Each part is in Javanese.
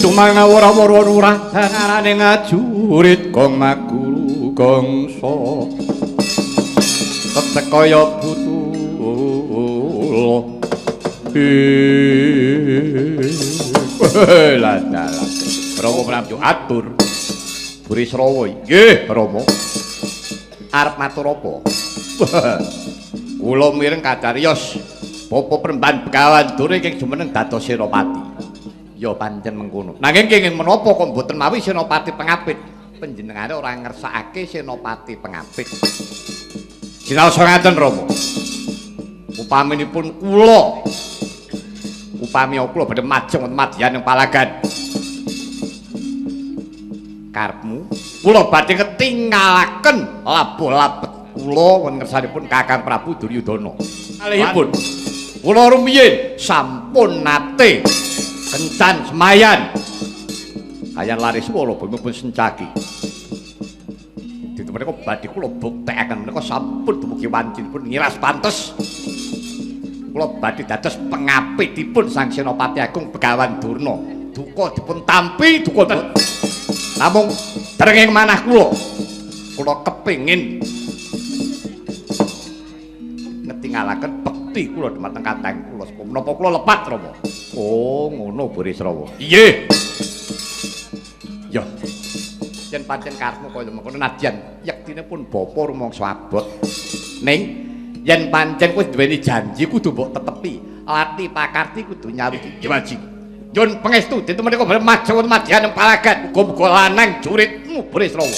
Tumang wara-wara lurah ngarane ngajurit gong maguru gongso tetekaya butul lah dalah Rama Prabu atur Burisrawa nggih Rama arep matur apa kula mireng kacariyos bapa Premban Begawan Dur ing jumeneng dados Senopati ya pancen mengkono. Nanging kenging menapa kok mboten mawi Senopati Pengapit? Panjenengane ora ngersakake Senopati Pengapit. Sinaosa ngaten Rama. Upaminipun kula upami kula badhe majeng wonten madyan ing Palagan. Karepmu kula badhe ketingalaken labuh-labet kula wonten ngersanipun Kakang Prabu Duryudana. Kalihipun kula rumiyin sampun nate kencan semayan kayan laris wala pun sencaki ditemene kok badhe kula buktekaken menika sampun dumugi wancipun ngiras pantes kula badhe dados pengapitipun Sang Senopati Agung Begawan Durna duka dipun tampi duka namung dereng manah kula kepingin ngetingalaken bekti kula dhumateng kateng kula menapa kula lepat Rama. Oh, ngono Burisrawa. Iye. Ya. Yen pancen karepmu kaya mengkono nadyan yektine pun bapa rumangsa abot. Ning yen pancen wis duweni janji kudu mbok tetepi. Lati pakarti kudu nyawiji janji. Nyun pangestu ditemene kok maju madyan Palagan muga-muga lanang juritmu Burisrawa.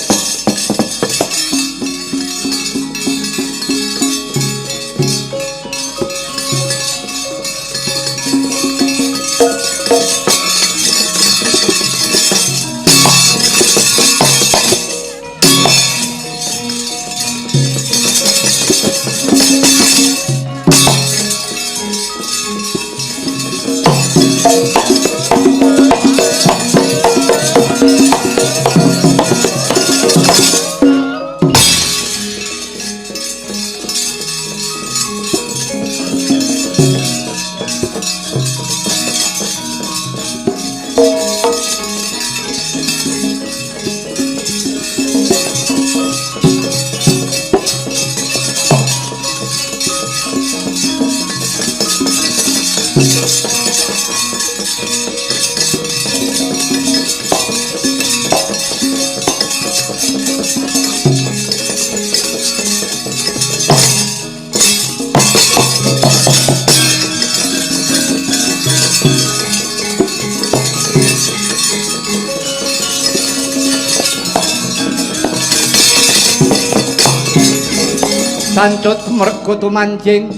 Sancut mergo tumanjing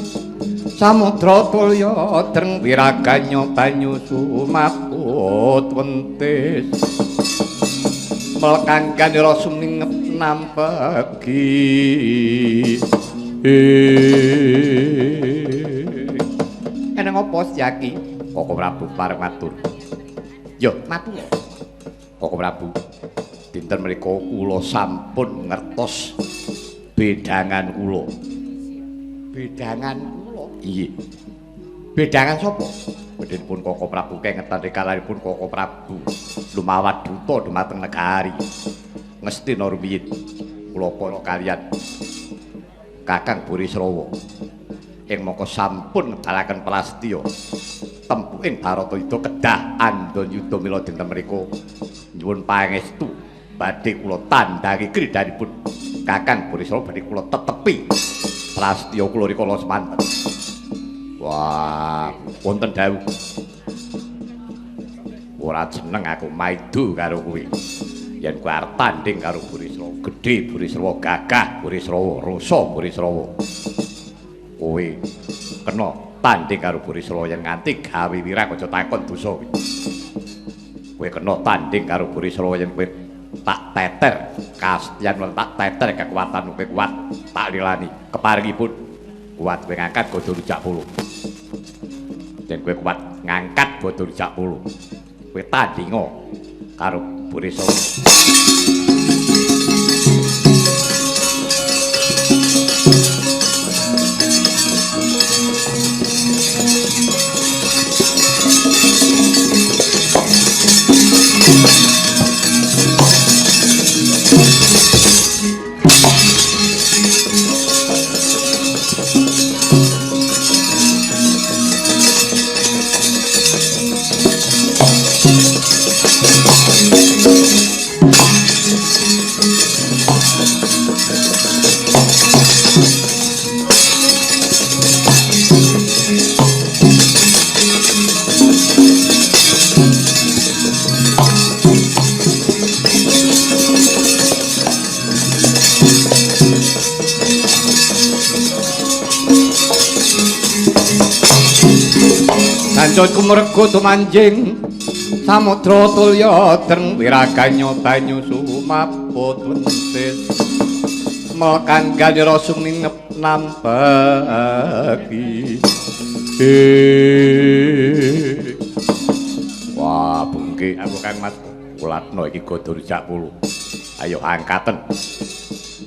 samudra tulya dreng wiraganya banyu sumaput wentis melkangganira sumingep nampegi eneng apa Syaki Koko Prabu pareng matur ya matur Koko Prabu dinten menika kula sampun ngertos bedangan kula. Bedangan kula? Iya. Bedangan sapa? Bedhenipun Koko Prabu kengetan rikalanipun Koko Prabu lumawat duta dhumateng negari. Ngestina rumiyin kula para kaliyan Kakang Burisrawa ing mangka sampun ngedalaken prastya tempuking Baratayuda kedah andhanyuda mila dinten menika nyuwun pangestu badhe kula tandhangi kridhanipun Kakang Burisrawa badhe kula tetepi prastya kula rikala semanten. Wah, wonten dawuh. Ora jeneng aku maido karo kowe. Yen kowe arep tanding karo Burisrawa, gedhe Burisrawa, gagah Burisrawa, rasa Burisrawa. Kowe kena tanding karo Burisrawa yen nganti gawe wirang aja takon dosa kowe. Kowe kena tanding karo Burisrawa yen kowe tak teter kastian tak teter kekuatan kowe kuat tak lilani keparingipun kuat kowe ngangkat godho rujak polo yen kowe kuat ngangkat Batur Jakpulu kowe tandinga karo Burisrawa. Sancun kumrego tumanjing samudra tulya dreng wiraganya banyu sumaput wentis mekan ganyara sumingep nampaki. Wah bungki aku Kang Mas Kulatna iki Batur Jakpulu. Ayo angkaten.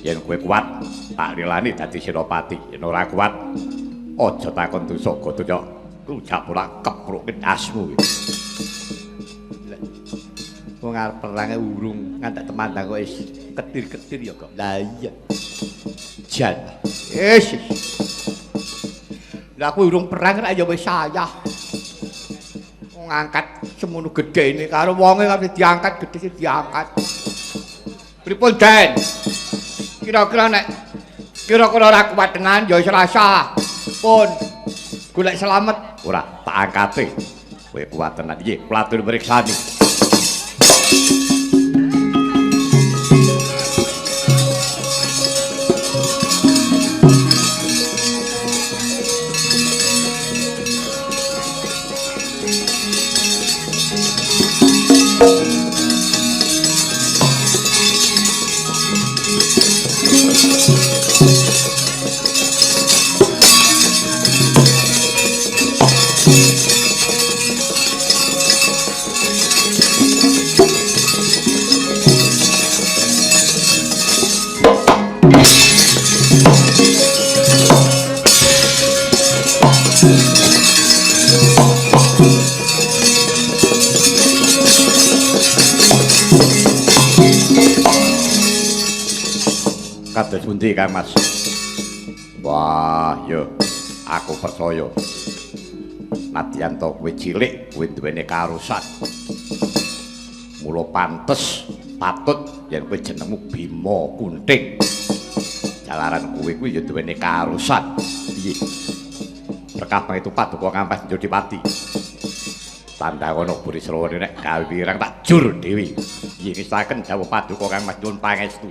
Yen kowe kuat tak rilani dadi senopati. Yen ora kuat aja takon dosa Batur Jakpulu keprukin asmu. Wong arep perang urung ngantek temandang kok wis ketir-ketir ya kok. Lah iya. Jan. Lah aku urung perang kok ya wis sayah. Wong ngangkat semono gedene karo wonge kok diangkat gedhe sing diangkat. Pripun Den? Kira-kira nek ora kuat tenan ya wis rasa. Pun golek selamat ora tak angkate kowe kuat tenan iki platur mriksani. Kados pundi Kang Mas? Wah, yo aku percaya. Nadyan to kowe cilik, kowe duwene karusan. Mula pantes patut yen kowe jenengmu Bima Kunting. Jalaran kowe kuwi ya duwene karusan. Piye? Rekap itu paduka Kampas Jodipati. Tandhawana Burisrawa nek gawe wirang tak jur dewi. Piye ngistaken dawuh paduka Kang Mas nyuwun pangestu.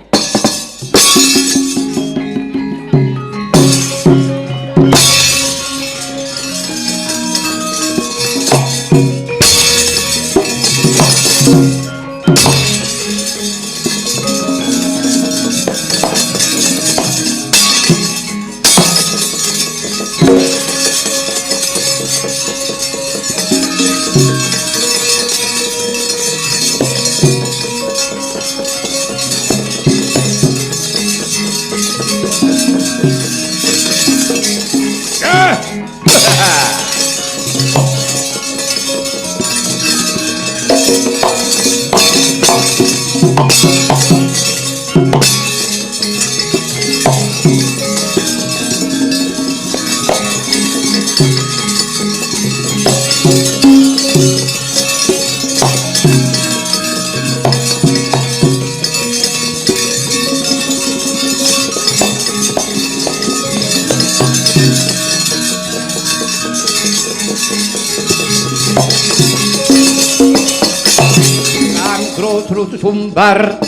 Sumbar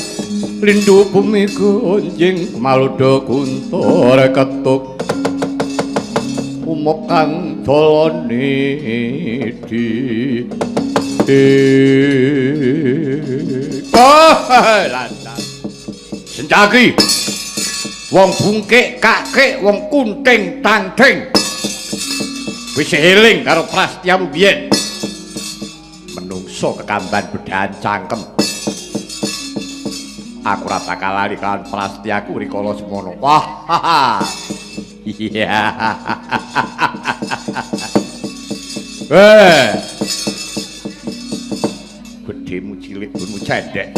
lindu bumi gunjing maluda guntur ketuk umuk kang dolane di Senjaki wong bungkik kakek wong kunting tangting Wis eling karo prasetyamu biyen. Menungso kekamban bedahan cangkem. Aku ora bakal lali kan prasetyaku rikala semono. Wah. Iya. Gedhemu cilik gunmu cendhek.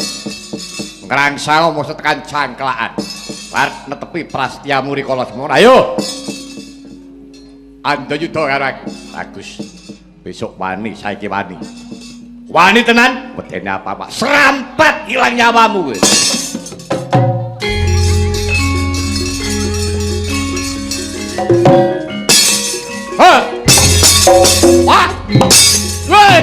Ngrangsa omong tekan cangklaan. Arep netepi prasetyamu rikala semono. Ayo. Anda yuda karo aku. Bagus. Besok wani, saiki wani. Wani tenan, wedene apa-apa. Serampat ilang nyawamu kowe. Ha! Wah! Woi!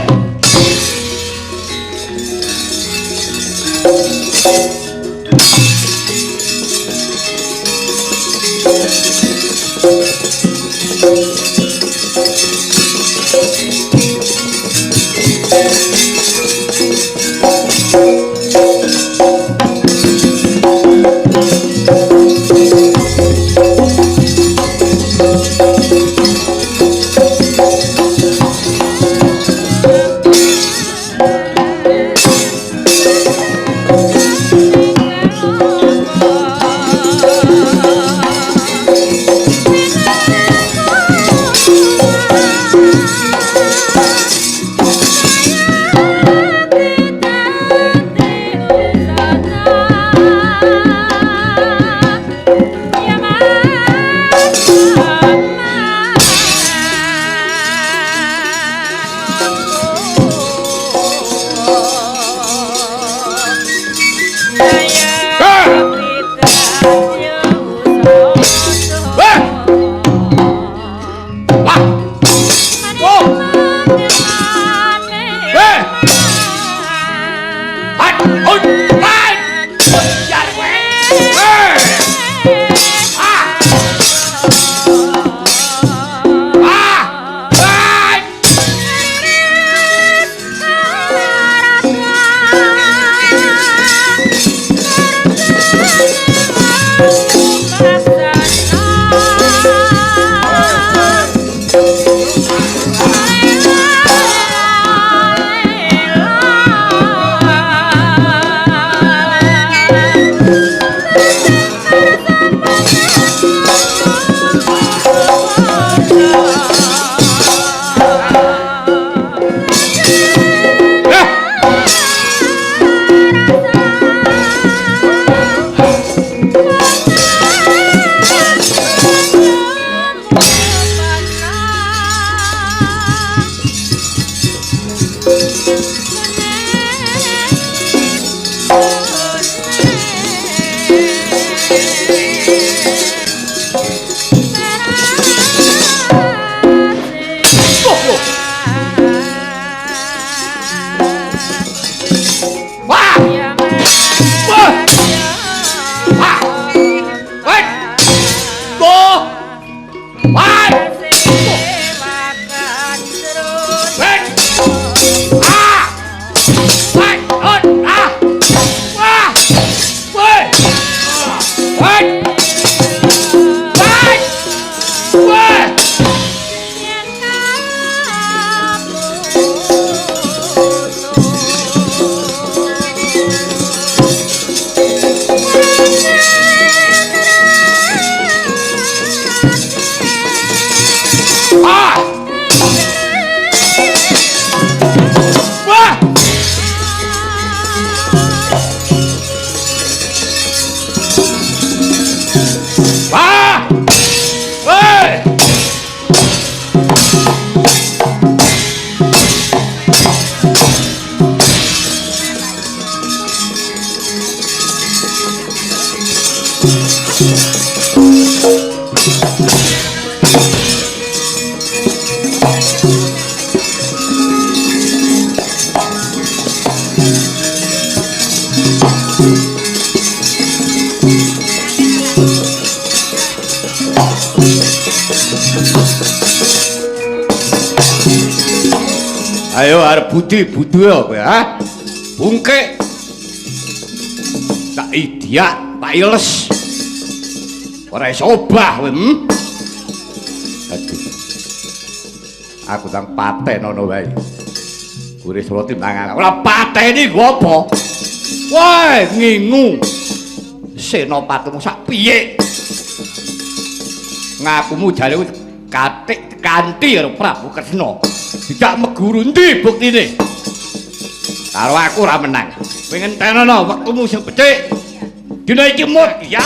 Ayo arep budi apa ya? Bungkek. Tak idiak, tak iles. Ora iso obah kowe. Aduh. Aku tang patenono wae. Gure Sura timbangan. Ora pateni nggo apa? Wah, ngingu. Senopatimu sak piye? Ngakumu jare katik kanthi karo Prabu Kresna. Tidak meguru ndi buktine? Karo aku ora menang. Kowe ngentenono wektumu sing becik. Dina iki mut ya.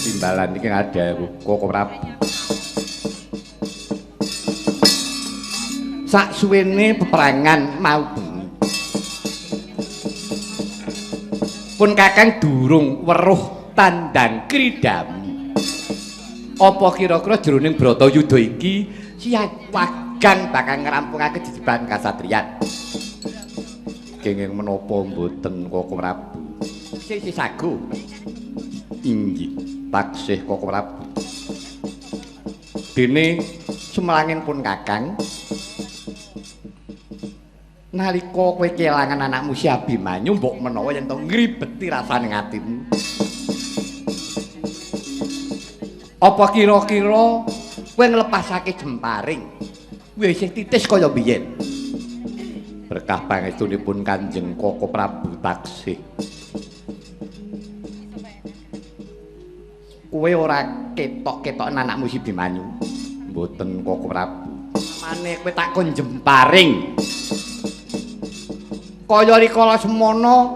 Timbalan iki ada Koko Prabu. Sak suwene peperangan mau bengi. Pun Kakang durung weruh tandang kridami. Apa kira-kira jroning Bratayuda iki Siak Wagang bakal ngerampungake jejeban kasatriyan? Kenging menapa mboten Koko Prabu? Sisi sagu. Inggih, taksih Koko Prabu. Dene sumelangin pun Kakang. Nalika kowe kelangan anakmu si Abimanyu mbok menawa yen to ngribeti rasane atimu. Apa kira-kira kowe nglepasake Jemparing wis titis kaya biyen? Berkah pangestunipun Kanjeng Koko Prabu taksih. Kowe ora ketok-ketok anakmu si Abimanyu. Mboten Koko Prabu. Mane kowe takon Jemparing. Kaya rikala semono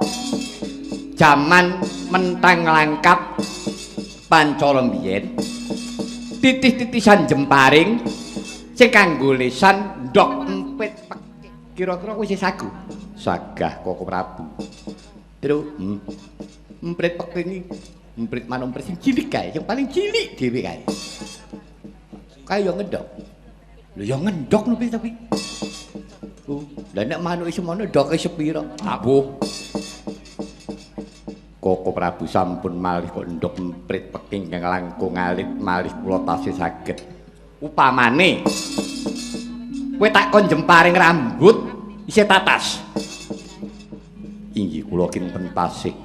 jaman mentang langkap Pancala mbiyen titis-titisan Jemparing sing kanggo lesan ndok empit kira-kira wis sagu sagah Koko Prabu. Terus emprit pek ini emprit manung sing cilik kae yang paling cilik dhewe kae. Kae yo ngendok. Lho yo ngendok nopo tapi. Lah nek manuk semono ndoke sepira? Abuh. Koko Prabu sampun malih kok ndok emprit peking ingkang langkung alit malih kula tasih saged. Upamane kowe takon Jemparing rambut isih tatas. Inggih kula kinten tasih.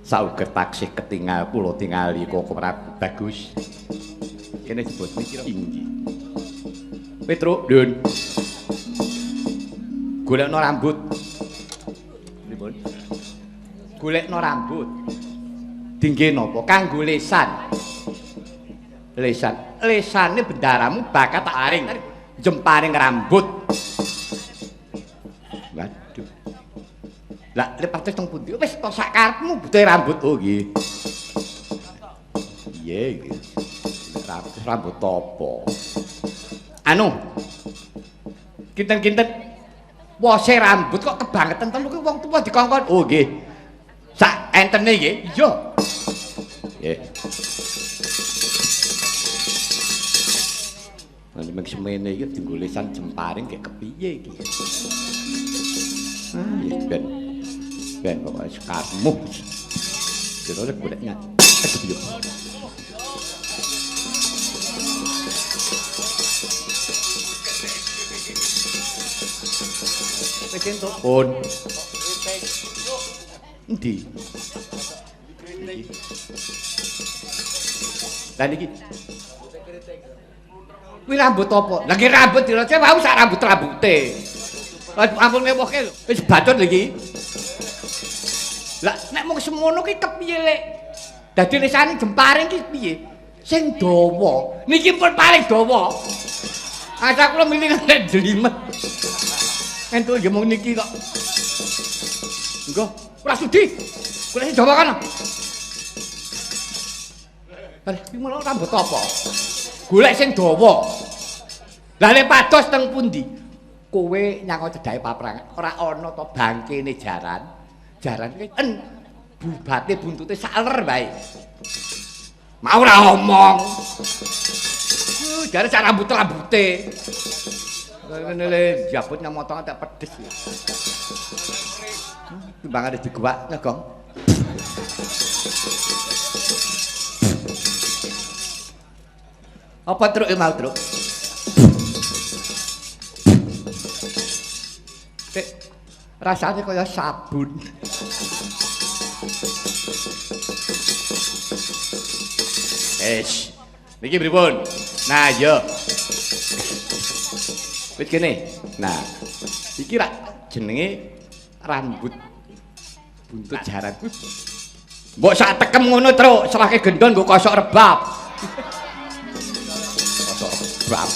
Sauger taksih ketingal kula tingali Koko Prabu. Bagus. Kene disebut mikir inggih. Petruk, Dun. Golekno rambut. Pripun? Golekno rambut. Dingge napa? Kanggo lesan. Lesan. Lesane bendaramu bakal tak aring. Jemparing rambut. Waduh. Lah lepates teng pundi? Wis to sak karepmu butuh rambut. Oh nggih. Iya nggih. Rambut apa? Anu. Kinten-kinten wose rambut kok kebangetan ten kuwi wong tuwa dikongkon. Oh nggih. Sak entene nggih. Iya. Nggih. Nek semene iki dienggo lesan Jemparing kek kepiye iki? Ah, ya ben pokoke sekarmu. Kira oleh golek nyat. Aduh. Wis entuk pun. Endi? Lah niki. Kuwi rambut apa? Lah ki rambut direce wau sak rambut-rambute. Ampun ngewohke lho. Wis bacot lho iki. Lah nek mung semono ki kepiye lek? Dadi lisane jemparing ki piye? Sing dawa. Niki pun paling dawa. Asa kula milih nek jlimet. Entuk ya mung niki kok. Engko ora sudi. Kula sing dawa kana. Lah iki malah rambut apa? Golek sing dawa. Lah nek pados teng pundi? Kowe nyang cedhake paprangan. Ora ana to bangkene jaran. Jaran ki bubate buntute saler bae. Mau ora omong. Jare sak rambut-rambute. Ngene le jabut nang motong tak pedes. Timbangane digowak nyegong. Apa truk mau truk? Rasanya kaya sabun. Niki pripun? Nah, yo. Wis kene. Nah, iki rak jenenge rambut buntut jaran ku. Mbok sak tekem ngono, Truk, serahke gendon nggo kosok rebab. Kosok rebab.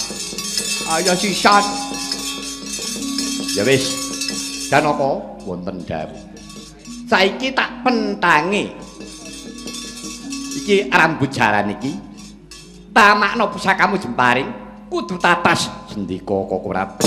Ayo sisan. Ya wis. Dan apa wonten dawuh. Saiki tak pentangi. Iki rambut jaran iki. Tamakno pusakamu jemparing kudu tatas sendika Koko Prabu.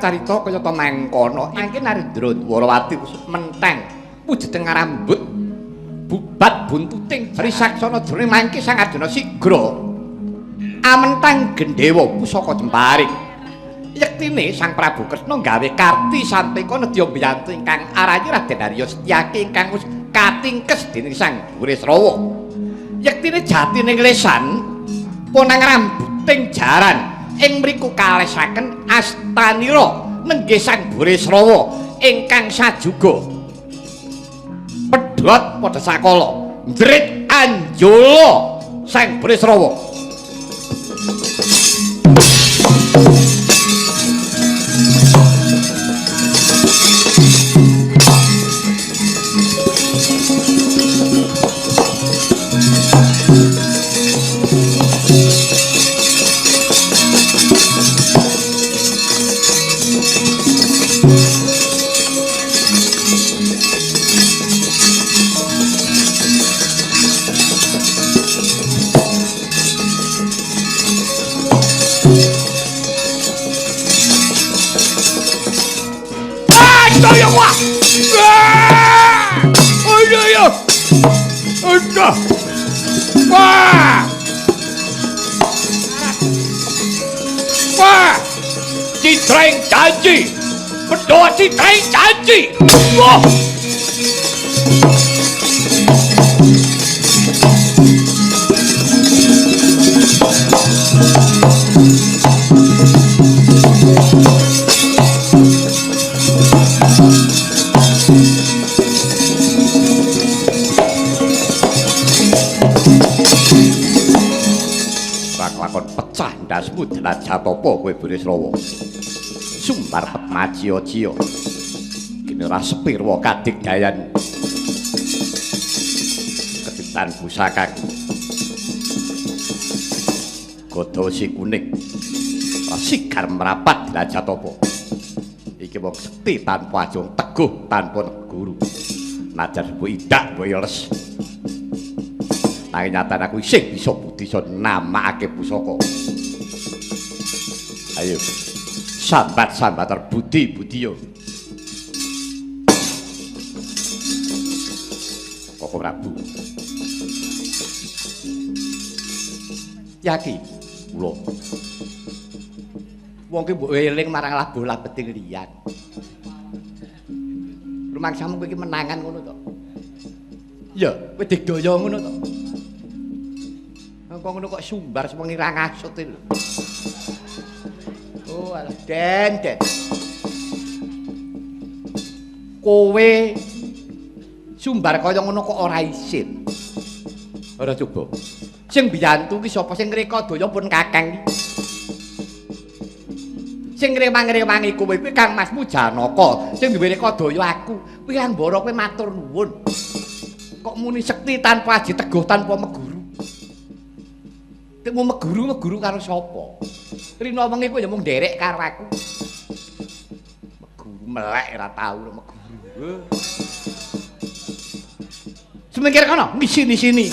Carita kaya ta mangkono iki Narendra Dwarawati menteng wujuding rambut bubat buntuting risaksana jroning mangke sang Arjuna sigra amenteng gendhewa pusaka jemparing yektine sang Prabu Kresna gawe karti santeka nedya mbiyantu ingkang arayi Raden Arya Setyaki ingkang wis katingkes dening sang Burisrawa yektine jatine lesan ponang rambuting jaran ing mriku kalesaken astanira nenggih sang Burisrawa ingkang sajuga pedhot padha sakala njrit anjala sang Burisrawa. Wah! Citreng janji! Berdoa citreng janji! Wah! lakon pecah ndasmu dalan jatopo kowe Burisrawa. marepet macio-cio kene ora sepirwa kadigdayan ketitan pusakaku godo si kuning sigar merapat derajat apa iki wong sekti tanpa ajung teguh tanpa guru najar mbok idak mbok les nanging nyatane aku isih bisa budi iso namakake pusaka ayo sambat-sambat terbudi-budi yo Koko Prabu yaki kula wong ki mbok eling marang labuh beting liyan rumangsamu kowe iki menangan ngono to ya kowe digdaya ngono to kok ngono kok sumbar sewengi ra ngasut lho oh alah den kowe sumbar kaya ngono kok ora isin ora coba sing biyantu ki sapa sing ngreka daya pun kakang sing ngremang-remangi kowe kuwi Kang Masmu Janaka sing duwe reka daya aku kuwi angbara kowe matur nuwun kok muni sekti tanpa aji teguh tanpa meguru tekmu meguru karo sapa rina wengi kowe ya mung nderek karo aku meguru melek ora tau meguru semengkir kono di sini